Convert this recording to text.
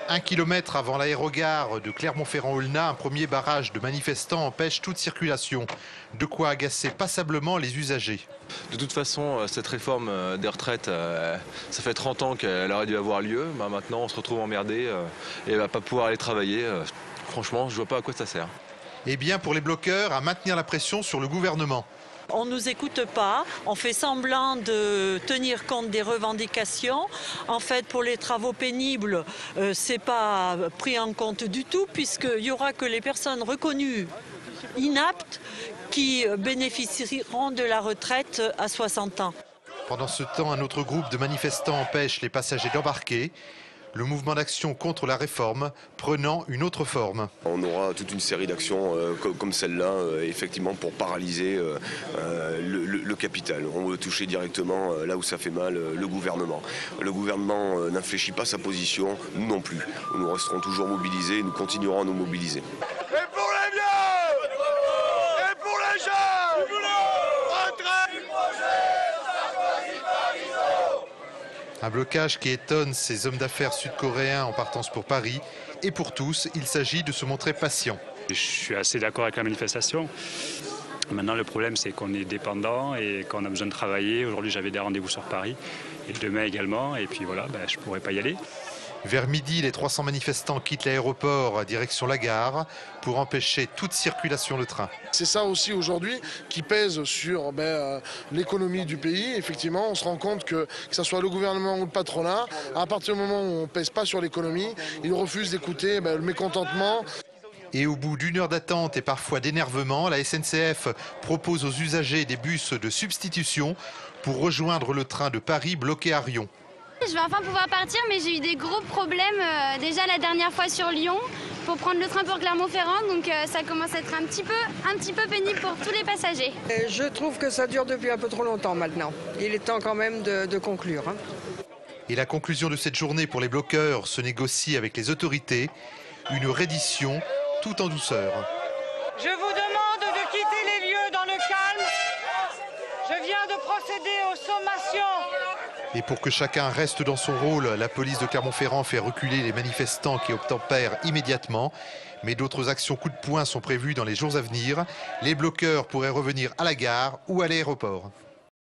1 kilomètre avant l'aérogare de Clermont-Ferrand-Aulnat, un premier barrage de manifestants empêche toute circulation. De quoi agacer passablement les usagers. De toute façon, cette réforme des retraites, ça fait 30 ans qu'elle aurait dû avoir lieu. Maintenant, on se retrouve emmerdé et elle ne va pas pouvoir aller travailler. Franchement, je ne vois pas à quoi ça sert. Eh bien, pour les bloqueurs, à maintenir la pression sur le gouvernement. On ne nous écoute pas, on fait semblant de tenir compte des revendications. En fait, pour les travaux pénibles, ce n'est pas pris en compte du tout, puisqu'il n'y aura que les personnes reconnues inaptes qui bénéficieront de la retraite à 60 ans. Pendant ce temps, un autre groupe de manifestants empêche les passagers d'embarquer. Le mouvement d'action contre la réforme prenant une autre forme. On aura toute une série d'actions comme celle-là, effectivement, pour paralyser le capital. On veut toucher directement là où ça fait mal le gouvernement. Le gouvernement n'infléchit pas sa position, nous non plus. Nous resterons toujours mobilisés, nous continuerons à nous mobiliser. Et pour les vieux et pour les jeunes, retraite. Un blocage qui étonne ces hommes d'affaires sud-coréens en partance pour Paris. Et pour tous, il s'agit de se montrer patient. Je suis assez d'accord avec la manifestation. Maintenant, le problème, c'est qu'on est dépendant et qu'on a besoin de travailler. Aujourd'hui, j'avais des rendez-vous sur Paris et demain également. Et puis voilà, je ne pourrais pas y aller. Vers midi, les 300 manifestants quittent l'aéroport direction la gare pour empêcher toute circulation de train. C'est ça aussi aujourd'hui qui pèse sur l'économie du pays. Effectivement, on se rend compte que ce soit le gouvernement ou le patronat, à partir du moment où on ne pèse pas sur l'économie, ils refusent d'écouter le mécontentement. Et au bout d'une heure d'attente et parfois d'énervement, la SNCF propose aux usagers des bus de substitution pour rejoindre le train de Paris bloqué à Riom. Je vais enfin pouvoir partir, mais j'ai eu des gros problèmes déjà la dernière fois sur Lyon pour prendre le train pour Clermont-Ferrand, donc ça commence à être un petit peu pénible pour tous les passagers. Je trouve que ça dure depuis un peu trop longtemps maintenant. Il est temps quand même de conclure. Et la conclusion de cette journée pour les bloqueurs se négocie avec les autorités, une reddition tout en douceur. Je vous demande de quitter les lieux dans le calme. Je viens de procéder aux sommations. Et pour que chacun reste dans son rôle, la police de Clermont-Ferrand fait reculer les manifestants qui obtempèrent immédiatement. Mais d'autres actions coup de poing sont prévues dans les jours à venir. Les bloqueurs pourraient revenir à la gare ou à l'aéroport.